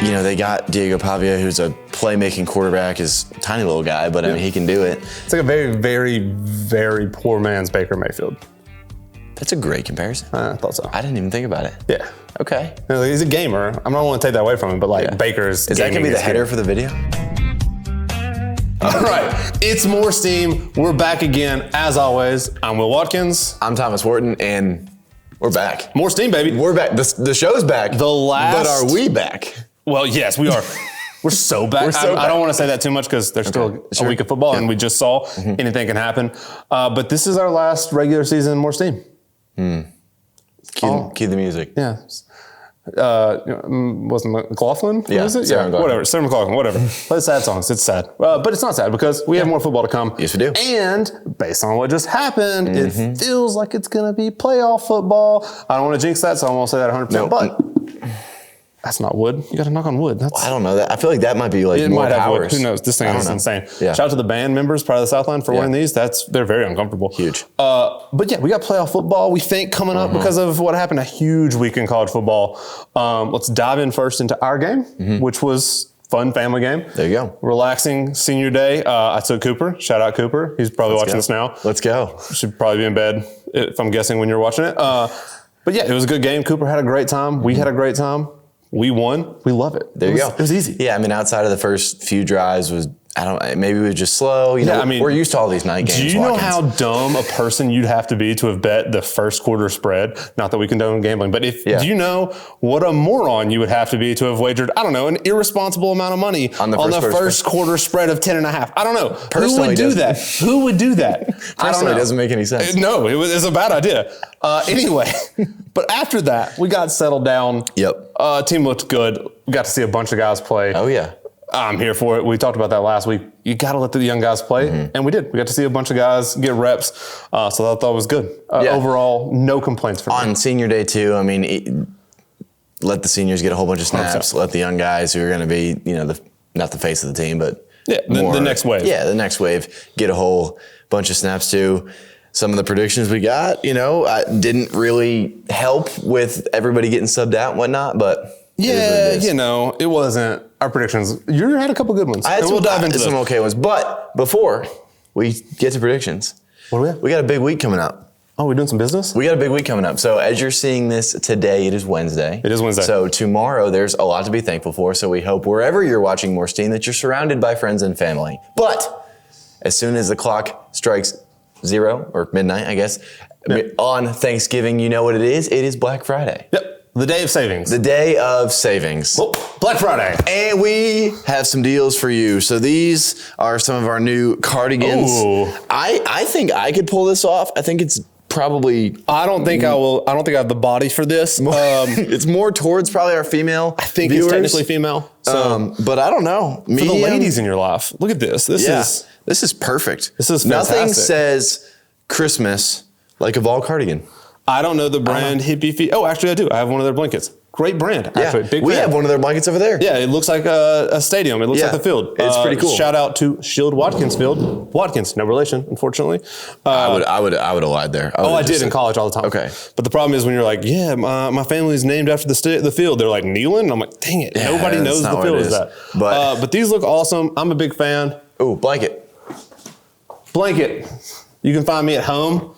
they got Diego Pavia, who's a playmaking quarterback, is a tiny little guy, but I mean, he can do it. It's like a very, very, very poor man's Baker Mayfield. That's a great comparison. I thought so. I didn't even think about it. Yeah. Okay. He's a gamer. I don't want to take that away from him, but Baker's. Is that going to be the header for the video? All right. It's More Steam. We're back again, as always. I'm Will Watkins. I'm Thomas Wharton, and we're back. More Steam, baby. We're back. The show's back. But are we back? Well, yes, we are. We're so back. I don't want to say that too much because there's still a week of football, and we just saw anything can happen. But this is our last regular season More Steam. Cue the music. Yeah. Wasn't McLaughlin? Yeah, was it? Sarah Whatever. Sarah McLaughlin, whatever. Play sad songs. It's sad. But it's not sad because we have more football to come. Yes, we do. And based on what just happened, it feels like it's going to be playoff football. I don't want to jinx that, so I won't say that 100%. No. But that's not wood. You got to knock on wood. I don't know. I feel like that might be like more powers. Who knows? This thing is insane. Yeah. Shout out to the band members, part of the Southline, for wearing these. They're very uncomfortable. Huge. But yeah, we got playoff football, we think, coming up because of what happened. A huge week in college football. Let's dive in first into our game, which was fun family game. There you go. Relaxing senior day. I took Cooper. Shout out Cooper. He's probably watching this now. Let's go. Should probably be in bed, if I'm guessing, when you're watching it. But yeah, it was a good game. Cooper had a great time. We had a great time. We won. We love it. There you go. It was easy. Yeah, I mean, outside of the first few drives maybe it was just slow. You know, we're used to all these night games. Do you know how dumb a person you'd have to be to have bet the first quarter spread? Not that we condone gambling, but do you know what a moron you would have to be to have wagered, I don't know, an irresponsible amount of money on the first quarter spread of 10.5? I don't know. Who would do that? Who would do that? Personally, it doesn't make any sense. No, it's a bad idea. Anyway, but after that, we got settled down. Yep. Team looked good. We got to see a bunch of guys play. Oh, yeah. I'm here for it. We talked about that last week. You got to let the young guys play. And we did. We got to see a bunch of guys get reps. So I thought it was good. Overall, no complaints for me. On senior day, too, I mean, let the seniors get a whole bunch of snaps. 100%. Let the young guys who are going to be, not the face of the team, but the next wave. Yeah, the next wave. Get a whole bunch of snaps, too. Some of the predictions we got, didn't really help with everybody getting subbed out and whatnot, but... Yeah, it wasn't our predictions. You had a couple good ones. We'll dive into some okay ones. But before we get to predictions, what do we have? We got a big week coming up. Oh, we're doing some business? We got a big week coming up. So as you're seeing this today, it is Wednesday. It is Wednesday. So tomorrow, there's a lot to be thankful for. So we hope wherever you're watching More Steam that you're surrounded by friends and family. But as soon as the clock strikes 0 or midnight, I guess, on Thanksgiving, you know what it is? It is Black Friday. Yep. The day of savings. The day of savings. Well, Black Friday. And we have some deals for you. So these are some of our new cardigans. Ooh. I think I could pull this off. I think it's probably... I don't think I have the body for this. It's more towards probably our female I think viewers. It's technically female. So. But I don't know. For the ladies in your life, look at this. This is perfect. This is fantastic. Nothing says Christmas like a Vol cardigan. I don't know the brand Hippie Feet. Oh, actually I do. I have one of their blankets. Great brand, actually. Yeah. Big we fan. have one of their blankets over there. Yeah, it looks like a stadium. It looks like the field. It's pretty cool. Shout out to Shield Watkins Field. Watkins, no relation, unfortunately. I would have lied there. I did in college all the time. Okay. But the problem is when you're like, my family's named after the field. They're like, Neyland? And I'm like, dang it. Nobody knows the field is that. But these look awesome. I'm a big fan. Ooh, blanket. You can find me at home.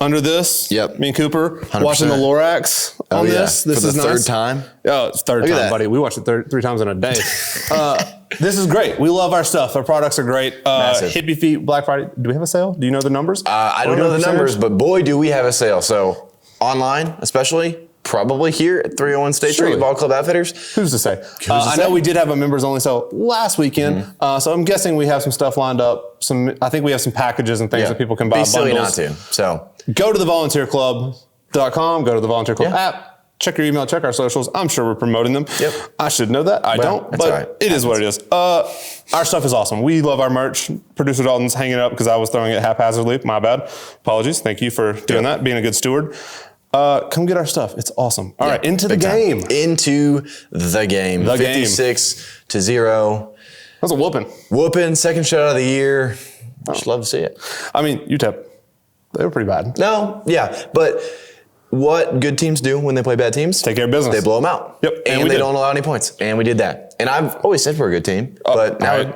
Under this, me and Cooper 100%. Watching the Lorax on this. This For is the nice. third time? Oh, it's third time, buddy. We watched it 3 times in a day. This is great. We love our stuff. Our products are great. Hippie Feet, Black Friday. Do we have a sale? Do you know the numbers? I don't know the numbers, but boy, do we have a sale. So online, especially, probably here at 301 State Street, Ball Club Outfitters. Who's to say? I know we did have a members only sale last weekend, so I'm guessing we have some stuff lined up. I think we have some packages and things that people can buy. Be silly not to. So go to thevolunteerclub.com. Go to the Volunteer Club app. Check your email. Check our socials. I'm sure we're promoting them. Yep. I should know that. I don't, but it is what it is. Our stuff is awesome. We love our merch. Producer Dalton's hanging it up because I was throwing it haphazardly. My bad. Apologies. Thank you for doing that, being a good steward. Come get our stuff. It's awesome. All right, into the game. Into the game. 56-0. That's a whooping. Second shutout of the year. Just love to see it. I mean, UTEP, they were pretty bad. No, yeah, but what good teams do when they play bad teams. Take care of business. They blow them out. Yep. And they don't allow any points. And we did that. And I've always said we're a good team. But now,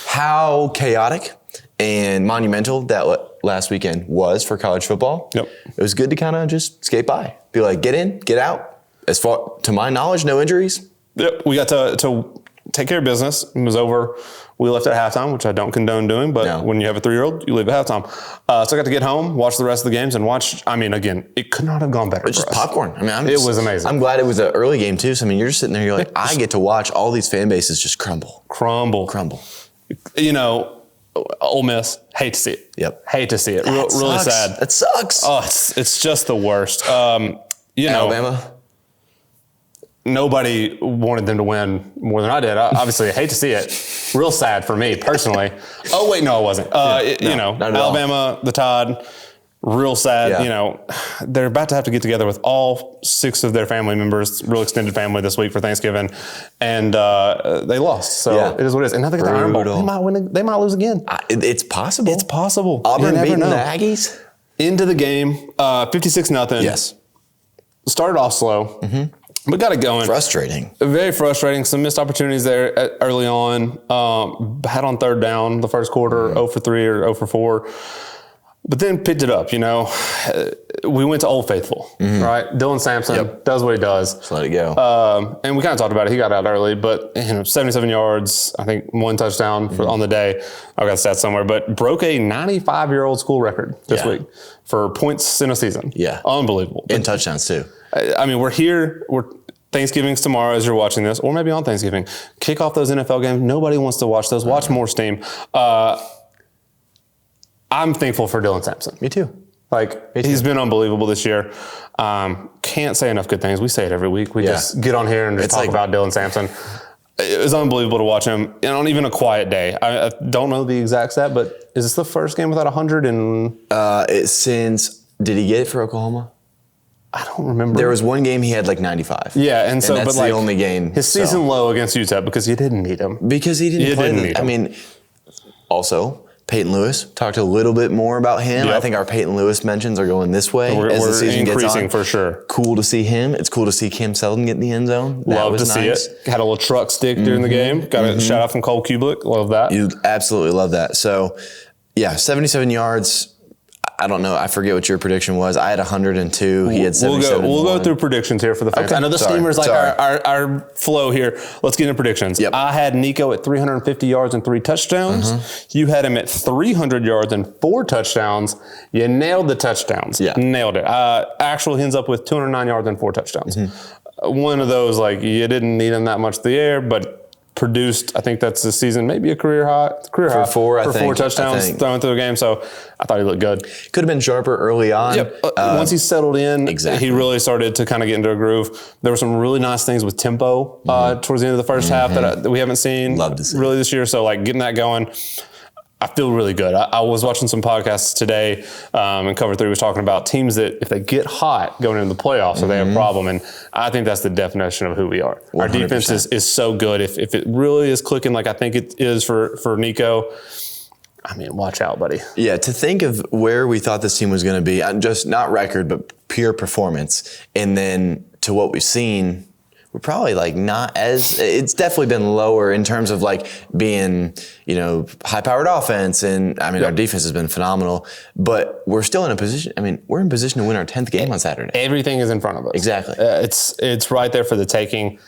how chaotic and monumental that last weekend was for college football. Yep. It was good to kind of just skate by. Be like, get in, get out. As far to my knowledge, no injuries. Yep. We got to take care of business. It was over. We left at halftime, which I don't condone doing, but when you have a 3-year-old, you leave at halftime. So I got to get home, watch the rest of the games, and watch. I mean, again, it could not have gone better. It's just popcorn. I mean, it was amazing. I'm glad it was an early game too. So I mean, you're just sitting there, you're like, I get to watch all these fan bases just crumble. You know, Ole Miss, hate to see it. Yep. Hate to see it. Really sad. That sucks. Oh, it's just the worst. You know, Alabama. Nobody wanted them to win more than I did. Obviously, I hate to see it. Real sad for me personally. Oh wait, no, it wasn't. You know, Alabama, the Tide. Real sad. Yeah. You know, they're about to have to get together with all 6 of their family members, real extended family, this week for Thanksgiving, and they lost. So it is what it is. And now they got the Iron Bowl. They might win. They might lose again. It's possible. It's possible. Auburn beating the Aggies into the game, 56-0. Yes. Started off slow. Mm-hmm. But got it going. Frustrating. Very frustrating. Some missed opportunities there early on. Had on 3rd down the first quarter, 0 for 3 or 0 for 4. But then picked it up, you know. We went to Old Faithful, right? Dylan Sampson does what he does. Just let it go. And we kind of talked about it. He got out early, but 77 yards, I think 1 touchdown on the day. I've got stats somewhere, but broke a 95-year-old school record this week for points in a season. Yeah. Unbelievable. And touchdowns too. I mean, we're here. Thanksgiving's tomorrow as you're watching this, or maybe on Thanksgiving. Kick off those NFL games. Nobody wants to watch those. Watch more Steam. I'm thankful for Dylan Sampson. Me too. He's been unbelievable this year. Can't say enough good things. We say it every week. We just get on here and just talk about Dylan Sampson. It was unbelievable to watch him, and on even a quiet day. I don't know the exact stat, but is this the first game without 100? Did he get it for Oklahoma? I don't remember. There was one game he had 95. Yeah, and so that's the only game. His season low against UTEP because you didn't need him. Because he didn't play. I mean, also Peyton Lewis, talked a little bit more about him. I think our Peyton Lewis mentions are going this way as the season gets on. Increasing for sure. Cool to see him. It's cool to see Cam Selden get in the end zone. Love to see it. Had a little truck stick during the game. Got a shout out from Cole Kublik. Love that. You absolutely love that. So, 77 yards. I don't know. I forget what your prediction was. I had 102. He had 77. We'll go through predictions here for the fans. Okay. I know the Steamers like our flow here. Let's get into predictions. Yep. I had Nico at 350 yards and 3 touchdowns. You had him at 300 yards and 4 touchdowns. You nailed the touchdowns. Yeah. Nailed it. Actual ends up with 209 yards and 4 touchdowns. One of those, you didn't need him that much in the air, but produced, I think that's the season, maybe a career high for 4 touchdowns thrown through the game. So I thought he looked good. Could have been sharper early on. Yep. Once he settled in, he really started to kind of get into a groove. There were some really nice things with tempo towards the end of the first half that we haven't seen really this year. So getting that going, I feel really good. I was watching some podcasts today, and Cover 3 was talking about teams that if they get hot going into the playoffs, so they have a problem. And I think that's the definition of who we are. 100%. Our defense is so good. If it really is clicking like I think it is for Nico, I mean, watch out, buddy. Yeah, to think of where we thought this team was going to be, just not record, but pure performance, and then to what we've seen, we're probably not as, it's definitely been lower in terms of being, high-powered offense. And I mean, our defense has been phenomenal, but we're still in a position, we're in position to win our 10th game on Saturday. Everything is in front of us. Exactly. It's right there for the taking.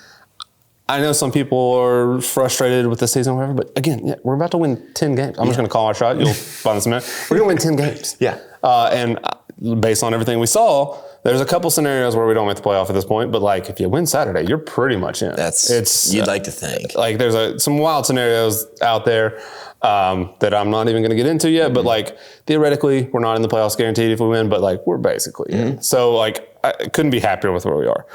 I know some people are frustrated with the season or whatever, but again, we're about to win 10 games. I'm just going to call our shot. You'll find this in a minute. We're going to win 10 games. Yeah. And based on everything we saw, there's a couple scenarios where we don't make the playoff at this point, but if you win Saturday, you're pretty much in. You'd like to think. There's some wild scenarios out there that I'm not even going to get into yet, but theoretically, we're not in the playoffs guaranteed if we win, but we're basically in. So I couldn't be happier with where we are.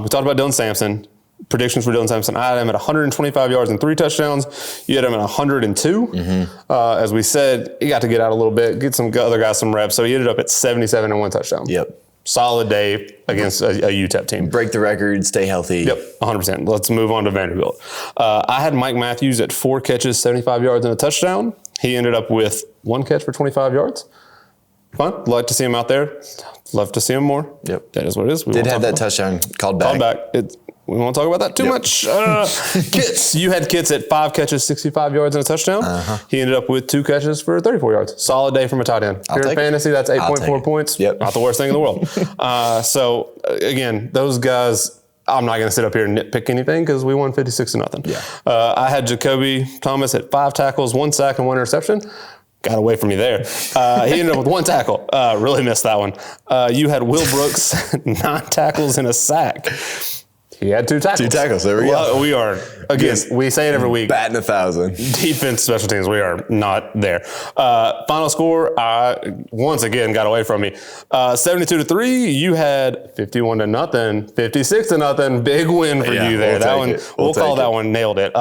We talked about Dylan Sampson. Predictions for Dylan Sampson. I had him at 125 yards and 3 touchdowns. You had him at 102. As we said, he got to get out a little bit, get some other guys some reps. So he ended up at 77 and 1 touchdown. Yep. Solid day against a UTEP team. Break the record, stay healthy. Yep, 100%. Let's move on to Vanderbilt. I had Mike Matthews at 4 catches, 75 yards and a touchdown. He ended up with 1 catch for 25 yards. Fun. Like to see him out there. Love to see him more. Yep. That is what it is. Did have that touchdown called back. We won't talk about that too much. Kits. You had Kits at 5 catches, 65 yards and a touchdown. He ended up with 2 catches for 34 yards. Solid day from a tight end. If you're in fantasy, that's 8.4 points. Yep. Not the worst thing in the world. So, again, those guys, I'm not going to sit up here and nitpick anything because we won 56-0. Yeah. I had Jacoby Thomas at 5 tackles, 1 sack, and 1 interception. Got away from me there. He ended up with 1 tackle. Really missed that one. You had Will Brooks, 9 tackles and a sack. He had 2 tackles. 2 tackles. There we go. We are, again, we say it every week. Batting 1,000. Defense, special teams, we are not there. Final score, once again, got away from me. 72-3, you had 51-0, 56-0. Big win for you there. We'll call that one, nailed it.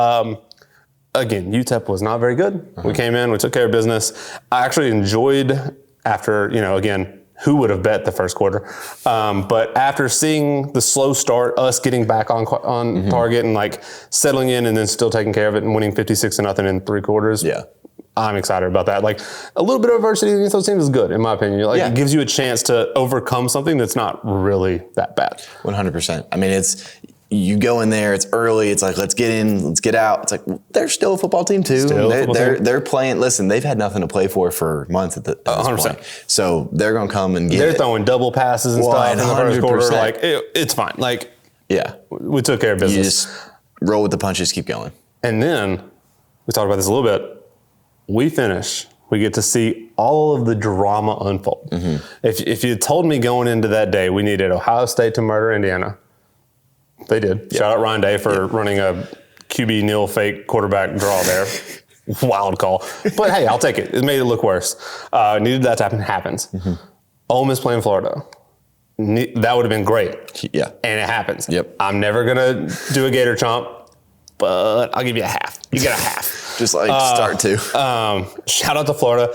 Again, UTEP was not very good. We came in, we took care of business. I actually enjoyed after, again, who would have bet the first quarter? But after seeing the slow start, us getting back on target and like settling in and then still taking care of it and winning 56-0 in 3 quarters. Yeah. I'm excited about that. Like a little bit of adversity against those teams is good, in my opinion. It gives you a chance to overcome something that's not really that bad. 100%. I mean, you go in there, it's early, it's like, let's get in, let's get out. It's like, they're still a football team too. They're playing, listen, they've had nothing to play for months at this 100%. Point. So they're going to come and get They're throwing double passes and stuff in the first quarter. Like, it's fine. Like, yeah, we took care of business. You just roll with the punches, keep going. And then, we talked about this a little bit, we finish. We get to see all of the drama unfold. If you had told me going into that day, we needed Ohio State to murder Indiana, they did. Yep. Shout out Ryan Day for running a QB nil fake quarterback draw there. Wild call. But hey, I'll take it. It made it look worse. Needed that to happen. Happens. Ole Miss playing Florida. That would have been great. Yeah. And it happens. Yep. I'm never going to do a Gator chomp, but I'll give you a half. You get a half. Just like start to. Shout out to Florida.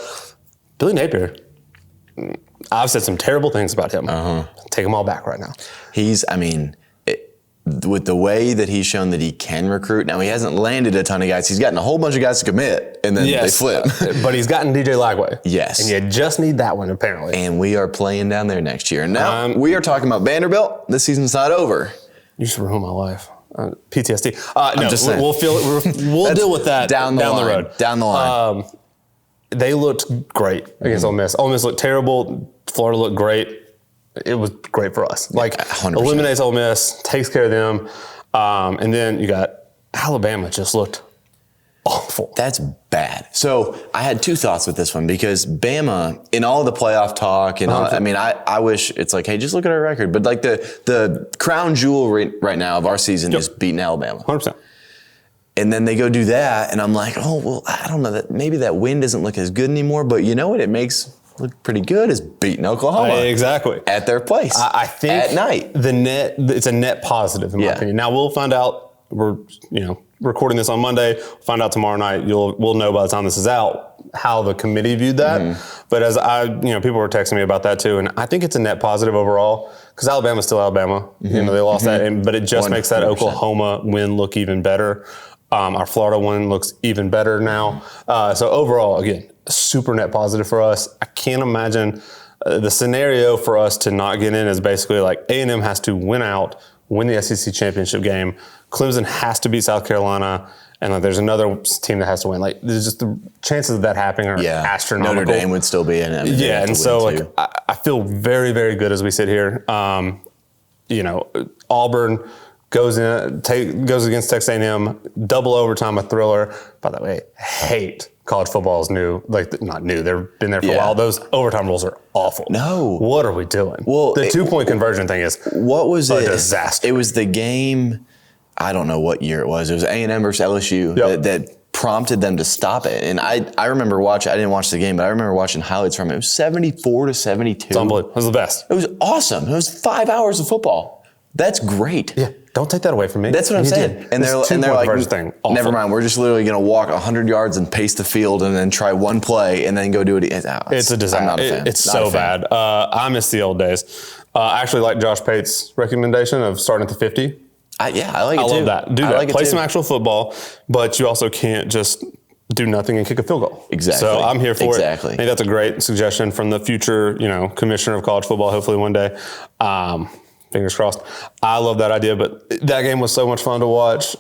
Billy Napier. I've said some terrible things about him. Take them all back right now. With the way that he's shown that he can recruit, now he hasn't landed a ton of guys. He's gotten a whole bunch of guys to commit, and then they flip. But he's gotten DJ Lagway. Yes. And you just need that one, apparently. And we are playing down there next year. And now we are talking about Vanderbilt. This season's not over. You should ruin my life. PTSD. I'm just saying. We'll deal with that down the road. Down the line. They looked great against Ole Miss. Ole Miss looked terrible. Florida looked great. It was great for us. Like, 100%. Eliminates Ole Miss, takes care of them. And then you got Alabama just looked awful. That's bad. So I had 2 thoughts with this one because Bama, in all the playoff talk, and all, I wish it's like, hey, just look at our record. But like the crown jewel right now of our season is beating Alabama. 100%. And then they go do that, and I'm like, oh, well, I don't know. That maybe that win doesn't look as good anymore. But you know what? It makes look pretty good is beating Oklahoma. Exactly. At their place. I think at night. It's a net positive in my opinion. Now we'll find out. We're recording this on Monday. We'll find out tomorrow night. We'll know by the time this is out how the committee viewed that. But as people were texting me about that too, and I think it's a net positive overall because Alabama's still Alabama. They lost that, but it just 100%. Makes that Oklahoma win look even better. Our Florida one looks even better now. So overall, again, super net positive for us. I can't imagine the scenario for us to not get in is basically like A&M has to win the SEC championship game. Clemson has to beat South Carolina, and like there's another team that has to win. Like there's just the chances of that happening are astronomical. Notre Dame would still be in it. And so like I feel very, very good as we sit here. Auburn goes against Texas A&M, double overtime, a thriller. By the way, hate college football is new. Like, not new. They've been there for a while. Those overtime rules are awful. No. What are we doing? Well, the 2-point conversion thing is a disaster. It was the game, I don't know what year it was. It was A&M versus LSU that prompted them to stop it. And I remember watching, I didn't watch the game, but I remember watching highlights from it. It was 74-72. It's unbelievable. It was the best. It was awesome. It was 5 hours of football. That's great. Yeah. Don't take that away from me. That's what I'm saying. And they're like, never mind. We're just literally going to walk 100 yards and pace the field and then try one play and then go do it. It's a disaster. I'm not a fan. It's so bad. I miss the old days. I actually like Josh Pate's recommendation of starting at the 50. I like it too. I love that. Do that. Play some actual football, but you also can't just do nothing and kick a field goal. Exactly. So I'm here for it. I Exactly. think that's a great suggestion from the future, commissioner of college football, hopefully one day. Fingers crossed. I love that idea, but that game was so much fun to watch.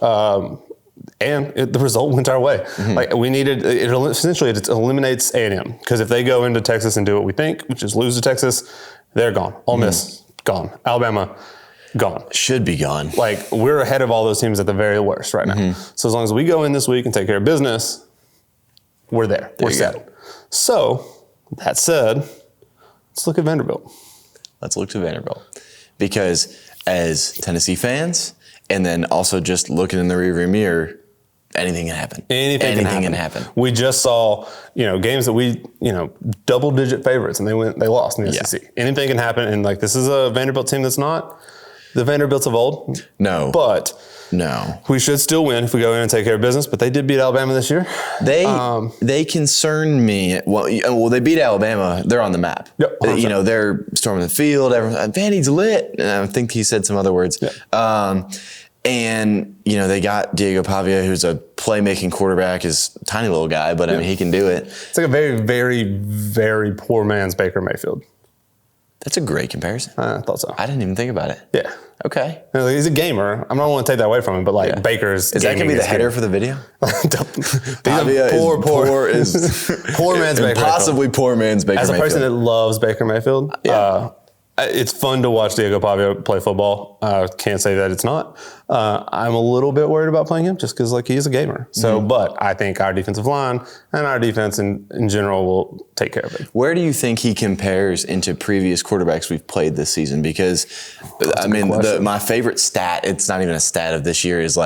And the result went our way. Like we needed, essentially it eliminates A&M, because if they go into Texas and do what we think, which is lose to Texas, they're gone. Ole Miss, gone. Alabama, gone. Should be gone. Like we're ahead of all those teams at the very worst right now. So as long as we go in this week and take care of business, we're there. We're set. So that said, let's look at Vanderbilt. Let's look to Vanderbilt, because as Tennessee fans, and then also just looking in the rearview mirror, anything can happen. Anything can happen. We just saw, games that we, double-digit favorites, and they lost in the SEC. Anything can happen, and this is a Vanderbilt team that's not the Vanderbilts of old. No. But we should still win if we go in and take care of business. But they did beat Alabama this year. They concern me. Well, they beat Alabama. They're on the map. Yep, they're storming the field. Vandy's lit. And I think he said some other words. Yep. And they got Diego Pavia, who's a playmaking quarterback, is a tiny little guy, but I mean he can do it. It's like a very, very, very poor man's Baker Mayfield. That's a great comparison. I thought so. I didn't even think about it. Yeah. Okay. He's a gamer. I'm not want to take that away from him, but Baker is that going to be the header for the video? Pavia poor man's Baker. Possibly poor man's Baker Mayfield. As a person that loves Baker Mayfield, it's fun to watch Diego Pavia play football. Can't say that it's not. I'm a little bit worried about playing him just because he's a gamer. So, but I think our defensive line and our defense in general will take care of it. Where do you think he compares into previous quarterbacks we've played this season? Because my favorite stat, it's not even a stat of this year, is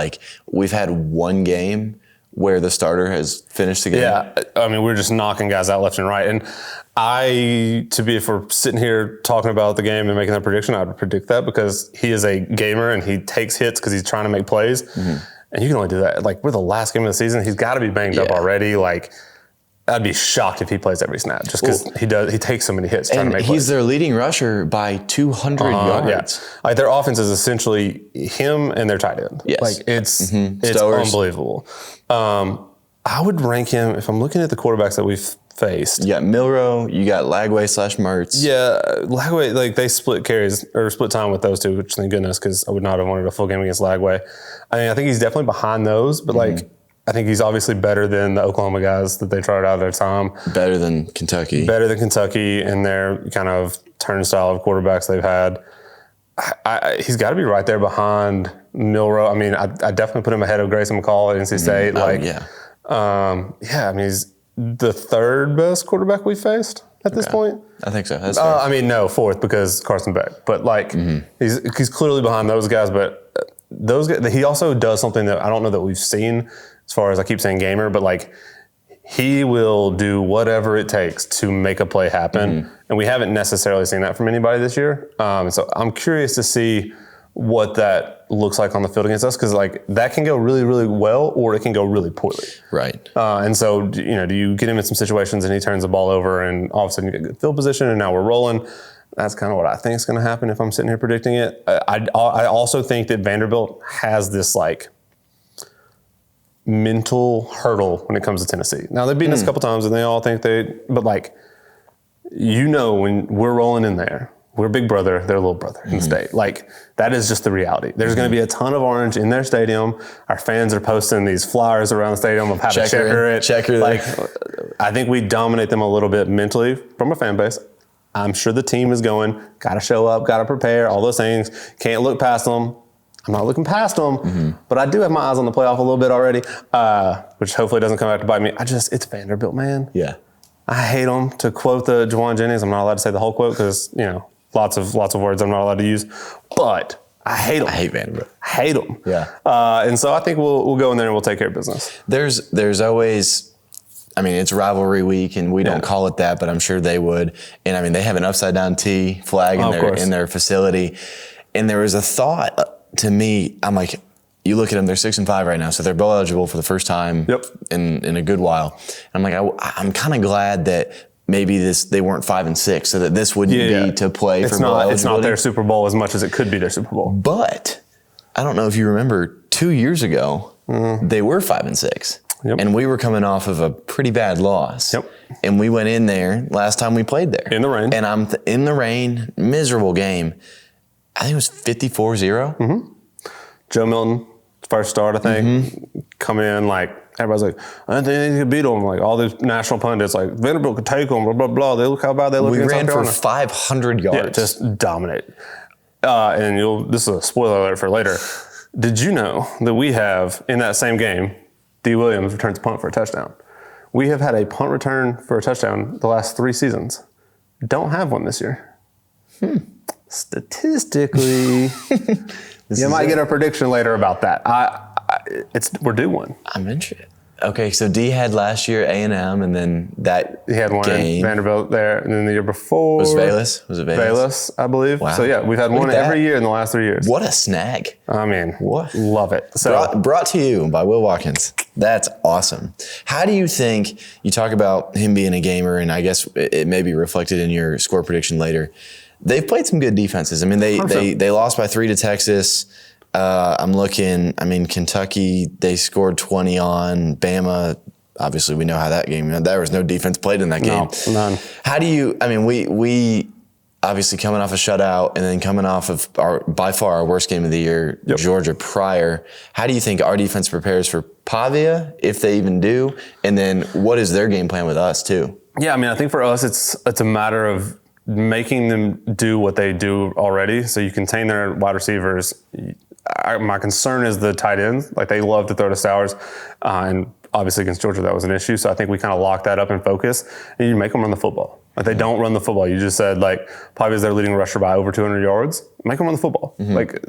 we've had one game where the starter has finished the game. Yeah, we're just knocking guys out left and right. And if we're sitting here talking about the game and making that prediction, I would predict that because he is a gamer and he takes hits because he's trying to make plays. And you can only do that. We're the last game of the season. He's got to be banged up already. I'd be shocked if he plays every snap just because he takes so many hits trying to make plays. He's their leading rusher by 200 yards. Yeah. Their offense is essentially him and their tight end. Yes. It's unbelievable. I would rank him, if I'm looking at the quarterbacks that we've faced. You got Milrow, you got Lagway/Mertz. Yeah, Lagway, they split carries or split time with those two, which thank goodness, because I would not have wanted a full game against Lagway. I think he's definitely behind those, but I think he's obviously better than the Oklahoma guys that they tried out at their time. Better than Kentucky. And their kind of turnstile of quarterbacks they've had. He's got to be right there behind Milrow. I definitely put him ahead of Grayson McCall at NC State. He's the third best quarterback we faced at this point. I think so. That's fair. No, fourth because Carson Beck. But he's clearly behind those guys. But those guys, he also does something that I don't know that we've seen. As far as I keep saying gamer, but he will do whatever it takes to make a play happen. And we haven't necessarily seen that from anybody this year. So I'm curious to see what that looks like on the field against us, because that can go really, really well or it can go really poorly. Right. And so, do you get him in some situations and he turns the ball over and all of a sudden you get good field position and now we're rolling? That's kind of what I think is going to happen if I'm sitting here predicting it. I also think that Vanderbilt has this mental hurdle when it comes to Tennessee. Now they've beaten us a couple times and they all think but when we're rolling in there, we're big brother, they're little brother in the state. That is just the reality. There's going to be a ton of orange in their stadium. Our fans are posting these flyers around the stadium of how to checker it. Checker I think we dominate them a little bit mentally from a fan base. I'm sure the team is going, got to show up, got to prepare, all those things. Can't look past them. I'm not looking past them, but I do have my eyes on the playoff a little bit already, which hopefully doesn't come back to bite me. It's Vanderbilt, man. Yeah. I hate them. To quote the Juwan Jennings, I'm not allowed to say the whole quote because, lots of words I'm not allowed to use, but I hate them. I hate Vanderbilt. I hate them. Yeah. And so I think we'll go in there and we'll take care of business. There's always, it's rivalry week and we don't call it that, but I'm sure they would. And they have an upside down T flag in their facility. And there was a thought to me, I'm you look at them, they're 6-5 right now, so they're bowl eligible for the first time in a good while. And I'm kind of glad that maybe they weren't 5-6, so that this wouldn't be to play for bowl eligibility. It's not their Super Bowl as much as it could be their Super Bowl. But I don't know if you remember 2 years ago, they were 5-6. And we were coming off of a pretty bad loss. And we went in there last time we played there. In the rain. And I'm in the rain, miserable game. I think it was 54-0. Joe Milton, first start, I think, come in like, everybody's like, I don't think they could beat them. Like all these national pundits, like Vanderbilt could take them, blah, blah, blah. They look how bad they look. We ran for 500 yards. Yeah, just dominate. And this is a spoiler alert for later. Did you know that we have, in that same game, D. Williams returns a punt for a touchdown? We have had a punt return for a touchdown the last 3 seasons. Don't have one this year. Statistically, you might get a prediction later about that. We're due one. I'm interested. Okay, so D had last year A&M, and then that he had one in Vanderbilt there, and then the year before was Valus. Was it Valus? Valus, I believe. Wow. So yeah, we've had one every year in the last 3 years. What a snag! I mean, what? Love it. So brought to you by Will Watkins. That's awesome. How do you think, you talk about him being a gamer, and I guess it may be reflected in your score prediction later. They've played some good defenses. I mean, they lost by 3 to Texas. I'm looking, Kentucky, they scored 20 on. Bama, obviously we know how that game, there was no defense played in that game. No, none. How do you, we obviously coming off a shutout and then coming off of by far our worst game of the year, Georgia prior. How do you think our defense prepares for PAVIA, if they even do? And then what is their game plan with us too? Yeah, I think for us, it's a matter of making them do what they do already. So you contain their wide receivers. My concern is the tight ends. Like, they love to throw to Sowers. And obviously against Georgia, that was an issue. So I think we kind of lock that up and focus. And you make them run the football. Like, they don't run the football. You just said, like, Pavi is their leading rusher by over 200 yards. Make them run the football. Like,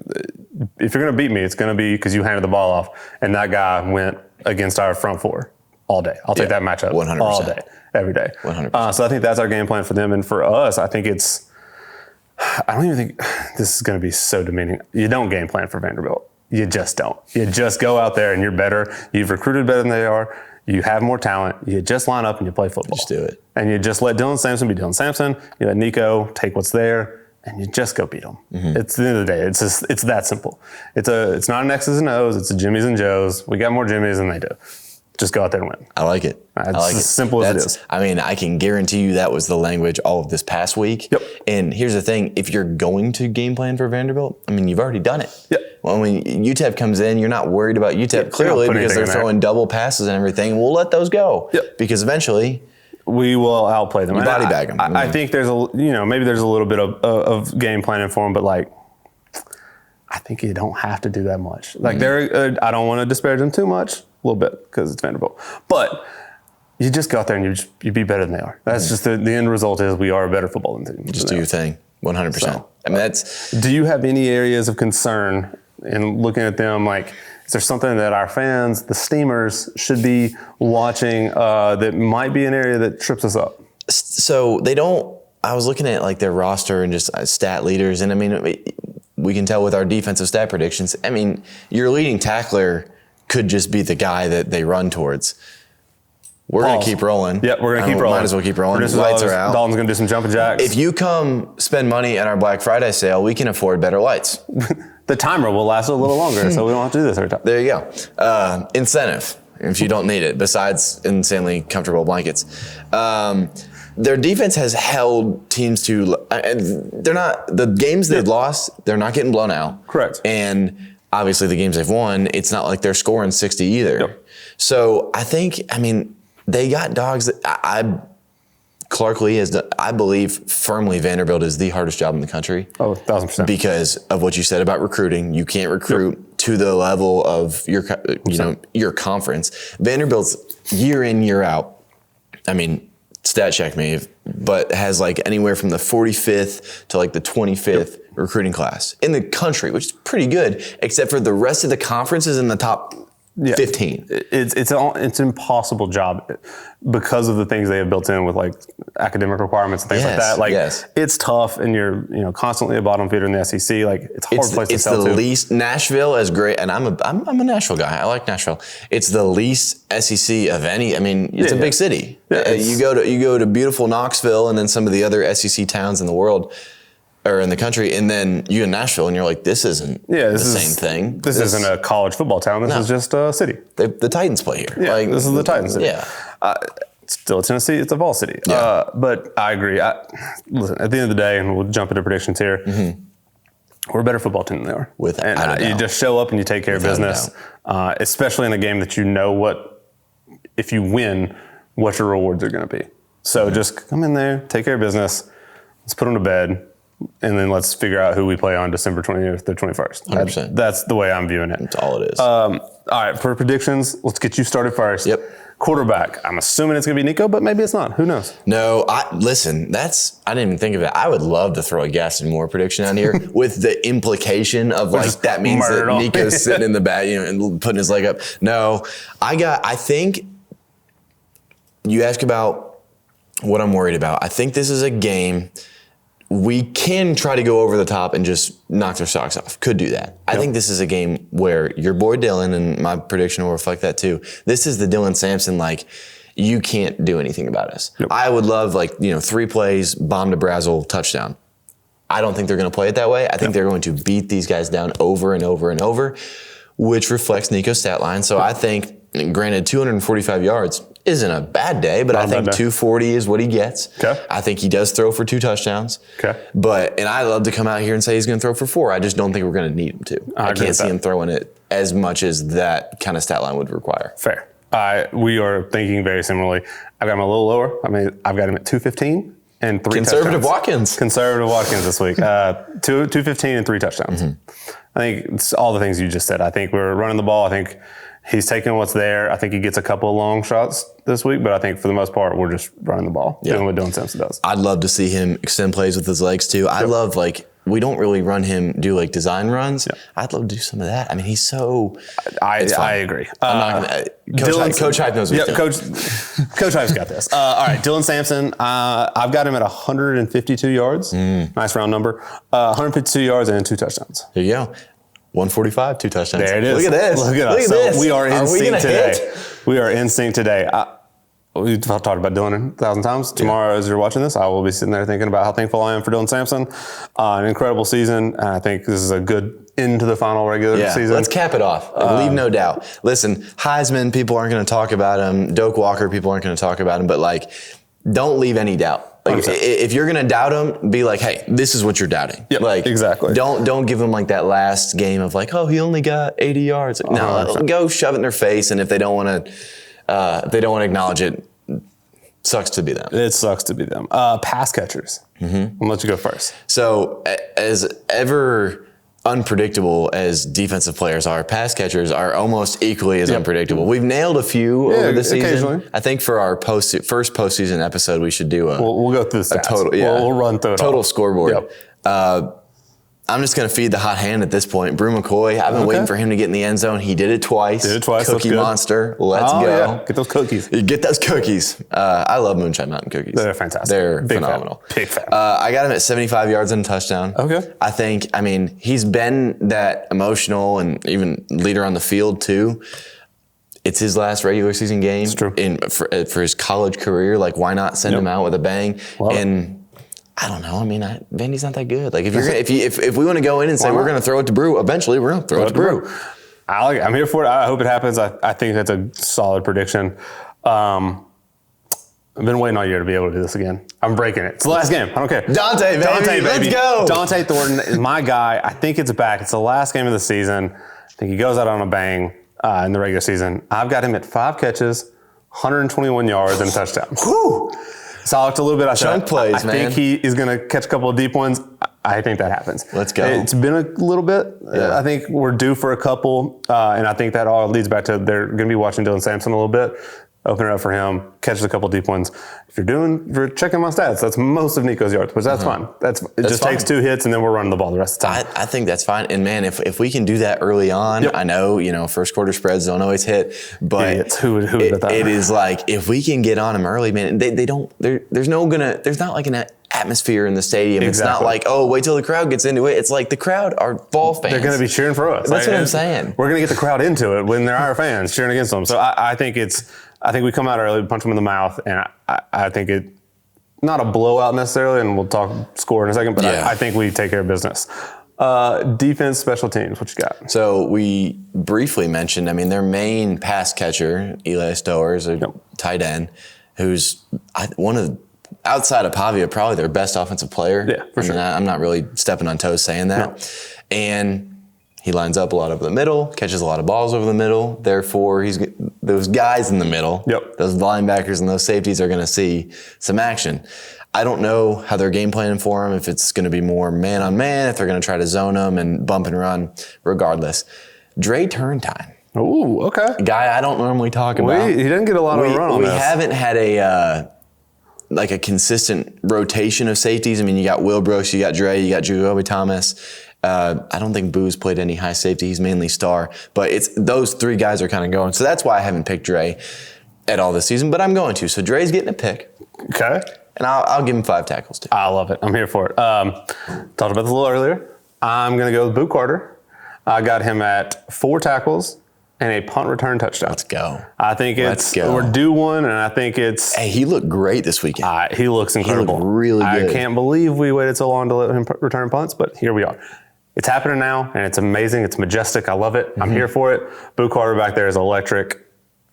if you're going to beat me, it's going to be because you handed the ball off. And that guy went against our front four all day. I'll take that matchup 100%. all day, every day. 100%. So I think that's our game plan for them. And for us, I think I don't even think this is going to be so demeaning. You don't game plan for Vanderbilt. You just don't. You just go out there and you're better. You've recruited better than they are. You have more talent. You just line up and you play football. Just do it. And you just let Dylan Sampson be Dylan Sampson. You let Nico take what's there, and you just go beat them. It's the end of the day. It's that simple. It's not an X's and O's. It's a Jimmy's and Joe's. We got more Jimmy's than they do. Just go out there and win. I like it. It's as simple as it is. I can guarantee you that was the language all of this past week. And here's the thing. If you're going to game plan for Vanderbilt, you've already done it. Well, when UTEP comes in, you're not worried about UTEP clearly because they're throwing double passes and everything. We'll let those go because eventually we will outplay them. Body bag them. I think there's maybe there's a little bit of game planning for them, but I think you don't have to do that much. I don't want to disparage them too much. A little bit because it's Vanderbilt, but you just go out there and you be better than they are. That's just the end result is we are a better football team. Just do your thing, 100%. So, Do you have any areas of concern in looking at them? Like, is there something that our fans, the Steamers, should be watching that might be an area that trips us up? So they don't. I was looking at their roster and just stat leaders, and we can tell with our defensive stat predictions. Your leading tackler could just be the guy that they run towards. We're going to keep rolling. Yep, we're going to keep rolling. Might as well keep rolling. Lights are out. Dalton's going to do some jumping jacks. If you come spend money at our Black Friday sale, we can afford better lights. The timer will last a little longer, so we don't have to do this every time. There you go. Incentive, if you don't need it, besides insanely comfortable blankets. Their defense has held teams to, they're not, the games they've lost, they're not getting blown out. Correct. And obviously the games they've won, it's not like they're scoring 60 either. So I think, they got dogs that Clark Lee has done, I believe firmly Vanderbilt is the hardest job in the country. Oh, 1,000%. Because of what you said about recruiting. You can't recruit to the level of your conference. Vanderbilt's year in, year out. Stat check me, but has anywhere from the 45th to the 25th recruiting class in the country, which is pretty good, except for the rest of the conferences in the top 15. It's an impossible job because of the things they have built in with academic requirements and things like that. It's tough, and you're constantly a bottom feeder in the SEC. It's a hard place to sell to. It's the least. Nashville is great, and I'm a Nashville guy. I like Nashville. It's the least SEC of any. It's a big city. You go to beautiful Knoxville, and then some of the other SEC towns in the world. or in the country, and then you in Nashville, and you're like, this isn't the same thing. This isn't a college football town. This is just a city. The Titans play here. Yeah, this is the Titans city. Yeah. Still Tennessee, it's a Vol city. Yeah. But I agree. Listen, at the end of the day, and we'll jump into predictions here, we're a better football team than they are. You just show up and you take care of business, especially in a game that you know if you win, what your rewards are going to be. So just come in there, take care of business, let's put them to bed, and then let's figure out who we play on December 20th or 21st. 100%. That's the way I'm viewing it. That's all it is. All right, for predictions, let's get you started first. Yep. Quarterback. I'm assuming it's going to be Nico, but maybe it's not. Who knows? No, I didn't even think of it. I would love to throw a Gaston Moore prediction out here with the implication of that means that Nico's sitting in the back, and putting his leg up. No, I think you ask about what I'm worried about. I think this is a game we can try to go over the top and just knock their socks off. Could do that. Yep. I think this is a game where your boy Dylan, and my prediction will reflect that too. This is the Dylan Sampson, you can't do anything about us. Yep. I would love 3 plays, bomb to Brazzle, touchdown. I don't think they're going to play it that way. I think they're going to beat these guys down over and over and over, which reflects Nico's stat line. So I think, granted, 245 yards isn't a bad day, but I think 240 is what he gets. Okay. I think he does throw for 2 touchdowns. Okay. And I love to come out here and say he's going to throw for 4. I just don't think we're going to need him to. I can't see him throwing it as much as that kind of stat line would require. Fair. We are thinking very similarly. I've got him a little lower. I've got him at 215 and 3 Conservative touchdowns. Conservative Watkins this week. 215 and 3 touchdowns. I think it's all the things you just said. I think we're running the ball. I think he's taking what's there. I think he gets a couple of long shots this week, but I think for the most part, we're just running the ball, doing what Dylan Sampson does. I'd love to see him extend plays with his legs too. I love we don't really run him do design runs. Yep. I'd love to do some of that. He's so. I agree. I'm not gonna, Coach Hype knows what he's doing. Coach Hype's got this. All right, Dylan Sampson. I've got him at 152 yards. Nice round number. 152 yards and 2 touchdowns. There you go. 145, 2 touchdowns. There it is. Look at this. Look at us. So we are in sync today. We are in sync today. We've talked about Dylan 1,000 times. Tomorrow, as you're watching this, I will be sitting there thinking about how thankful I am for Dylan Sampson. An incredible season. And I think this is a good end to the final regular season. Let's cap it off. Leave no doubt. Listen, Heisman, people aren't going to talk about him. Doak Walker, people aren't going to talk about him. But, don't leave any doubt. If you're gonna doubt him, be like, hey, this is what you're doubting. Yep, exactly. Don't give him that last game of he only got 80 yards. No, go shove it in their face. And if they don't want to, acknowledge it, sucks to be them. It sucks to be them. Pass catchers. I'll let you go first. So as ever unpredictable as defensive players are, pass catchers are almost equally as unpredictable. We've nailed a few over the season. I think for our first postseason episode, we should do we'll go through the stats. Total, we'll run through it total scoreboard. Yep. I'm just going to feed the hot hand at this point. Brew McCoy, I've been waiting for him to get in the end zone. He did it twice. Cookie monster. Let's go. Yeah. Get those cookies. Get those cookies. I love Moonshine Mountain cookies. They're fantastic. They're phenomenal. Big fan. I got him at 75 yards and a touchdown. Okay. I think, he's been that emotional and even leader on the field too. It's his last regular season game. It's true. For his college career. Why not send him out with a bang? I don't know. Vandy's not that good. If we want to go in and say we're going to throw it to Brew, eventually we're going to throw it to Brew. I'm here for it. I hope it happens. I think that's a solid prediction. I've been waiting all year to be able to do this again. I'm breaking it. It's the last game. I don't care. Dante, baby. Let's go. Dante Thornton is my guy. I think it's back. It's the last game of the season. I think he goes out on a bang in the regular season. I've got him at 5 catches, 121 yards, and a touchdown. Whew. So I looked a little bit. Chunk plays, man. I think he is going to catch a couple of deep ones. I think that happens. Let's go. It's been a little bit. Yeah. I think we're due for a couple, and I think that all leads back to they're going to be watching Dylan Sampson a little bit. Open it up for him, catches a couple deep ones. If you're checking my stats, that's most of Nico's yards, which that's fine. It just takes 2 hits, and then we're running the ball the rest of the time. I think that's fine. And man, if we can do that early on, I know, first quarter spreads don't always hit, but idiots. Who would that? It is if we can get on them early, man, there's not an atmosphere in the stadium. Exactly. It's not wait till the crowd gets into it. It's the crowd are ball fans. They're going to be cheering for us. That's what I'm saying. We're going to get the crowd into it when they're our fans cheering against them. So I think we come out early, punch them in the mouth, and I think not a blowout necessarily, and we'll talk score in a second, but I think we take care of business. Defense, special teams, what you got? So we briefly mentioned, I mean, their main pass catcher, Eli Stowers, a tight end, who's one of the, outside of Pavia, probably their best offensive player. Yeah, for sure. I'm not really stepping on toes saying that. No. And he lines up a lot over the middle, catches a lot of balls over the middle. Therefore, those guys in the middle, those linebackers and those safeties are going to see some action. I don't know how they're game planning for him, if it's going to be more man-on-man, if they're going to try to zone him and bump and run. Regardless, Dre Turntime. Ooh, okay. A guy I don't normally talk about. He didn't get a lot of run on this. We haven't had a consistent rotation of safeties. I mean, you got Will Brooks, you got Dre, you got Jacoby Thomas. I don't think Boo's played any high safety. He's mainly star. But it's those three guys are kind of going. So that's why I haven't picked Dre at all this season, but I'm going to. So Dre's getting a pick. Okay. And I'll give him 5 tackles, too. I love it. I'm here for it. Talked about this a little earlier. I'm going to go with Boo Carter. I got him at 4 tackles and a punt return touchdown. Let's go. I think we're due one, and I think it's... Hey, he looked great this weekend. He looks incredible. He looked really good. I can't believe we waited so long to let him return punts, but here we are. It's happening now, and it's amazing. It's majestic. I love it. I'm here for it. Boo Carter back there is electric.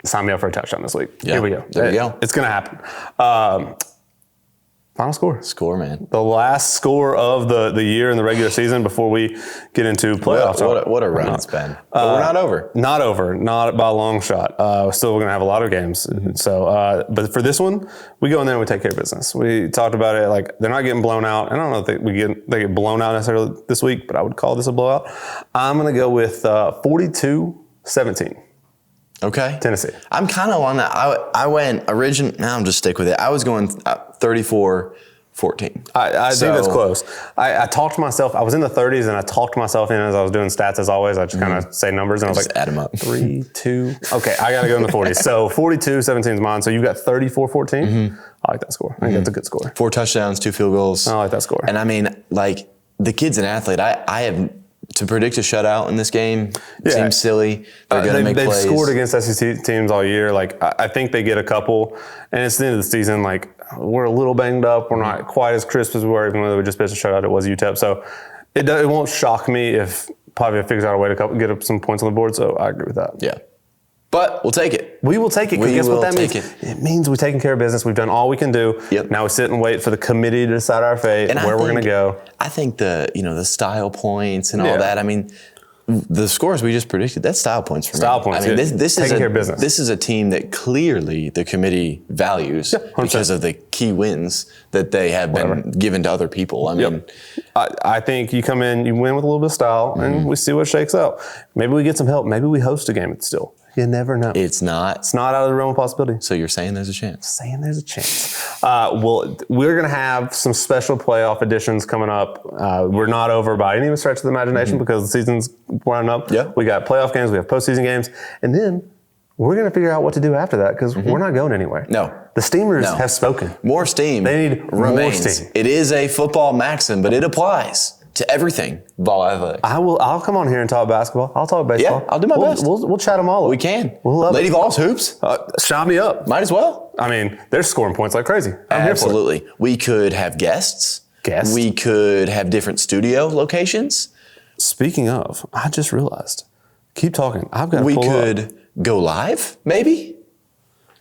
Sign me up for a touchdown this week. Yeah. Here we go. There we go. It's going to happen. Final score. Score, man. The last score of the year in the regular season before we get into playoffs. What a run it's been. But we're not over. Not over. Not by a long shot. We're still going to have a lot of games. So, but for this one, we go in there and we take care of business. We talked about it like they're not getting blown out. I don't know if they get blown out necessarily this week, but I would call this a blowout. I'm going to go with 42-17. Okay. Tennessee. I'm kind of on that. I went now I'm just stick with it. I was going 34-14. I think that's close. I talked to myself. I was in the 30s, and I talked myself in as I was doing stats as always. I just kind of say numbers, and I was just add them up. 3, 2. Okay, I got to go in the 40s. So 42-17 is mine. So you got 34-14. I like that score. I think that's a good score. 4 touchdowns, 2 field goals. I like that score. And I mean, like, the kid's an athlete. I have to predict a shutout in this game seems silly. They're going to make plays. They've scored against SEC teams all year. Like, I think they get a couple, and it's the end of the season. Like, we're a little banged up. We're not quite as crisp as we were, even though we just pitched a shutout. It was UTEP. So it won't shock me if Pavia figures out a way to get up some points on the board. So I agree with that. Yeah. But we'll take it. We will take it, because guess what that means? It means we're taking care of business. We've done all we can do. Yep. Now we sit and wait for the committee to decide our fate, and where we're going to go. I think the style points and all that, I mean, the scores we just predicted, that's style points for me. Style points. I mean, this is taking care of business. This is a team that clearly the committee values because of the key wins that they have been given to other people. I mean, I think you come in, you win with a little bit of style, and we see what shakes out. Maybe we get some help. Maybe we host a game still. You never know. It's not out of the realm of possibility. So you're saying there's a chance? Saying there's a chance. Well, we're going to have some special playoff editions coming up. We're not over by any stretch of the imagination because the season's winding up. Yeah. We got playoff games. We have postseason games. And then we're going to figure out what to do after that, because we're not going anywhere. No. The Steamers have spoken. More steam. They need remains. More steam. It is a football maxim, but it applies to everything ball athletics. I'll come on here and talk basketball. I'll talk baseball. Yeah, I'll do my best. We'll chat them all up. We can. We'll love Lady Vols hoops. Shine me up. Might as well. I mean, they're scoring points like crazy. I'm here for it. Absolutely. We could have guests. We could have different studio locations. Speaking of, I just realized. Keep talking. I've got to pull up. We could go live, maybe.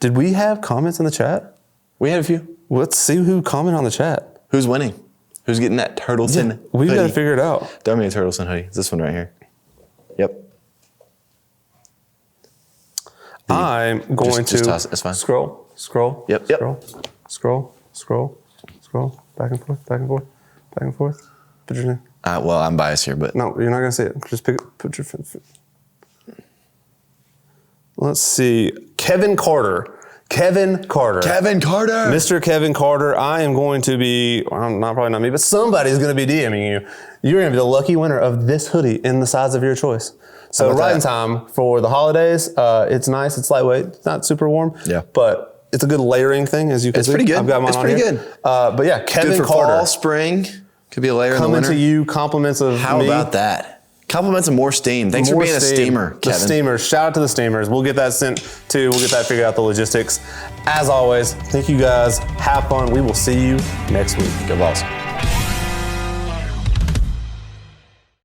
Did we have comments in the chat? We had a few. Let's see who commented on the chat. Who's winning? Who's getting that Turtleton We've hoodie? got to figure it out. Throw me a Turtleton hoodie. It's this one right here. Yep. I'm going to toss it. It's fine. Scroll. Yep. Scroll. Back and forth. Put your name. Well, I'm biased here, but No, you're not going to see it. Just put your. Let's see. Kevin Carter. Mr. Kevin Carter, I am going to be, probably not me, but somebody's going to be DMing you. You're going to be the lucky winner of this hoodie in the size of your choice. So right in time for the holidays. It's nice. It's lightweight. It's not super warm. Yeah. But it's a good layering thing, as you can see. It's pretty good. I've got mine on here. Good. But yeah, Kevin good for Carter. fall, spring. Could be a layer in the winter. Coming to you, compliments of How me. about that? Compliments of more steam. Thanks for being a steamer, Kevin. The steamers. Shout out to the steamers. We'll get that sent to. We'll get that figured out, the logistics. As always, thank you guys. Have fun. We will see you next week. Go Vols.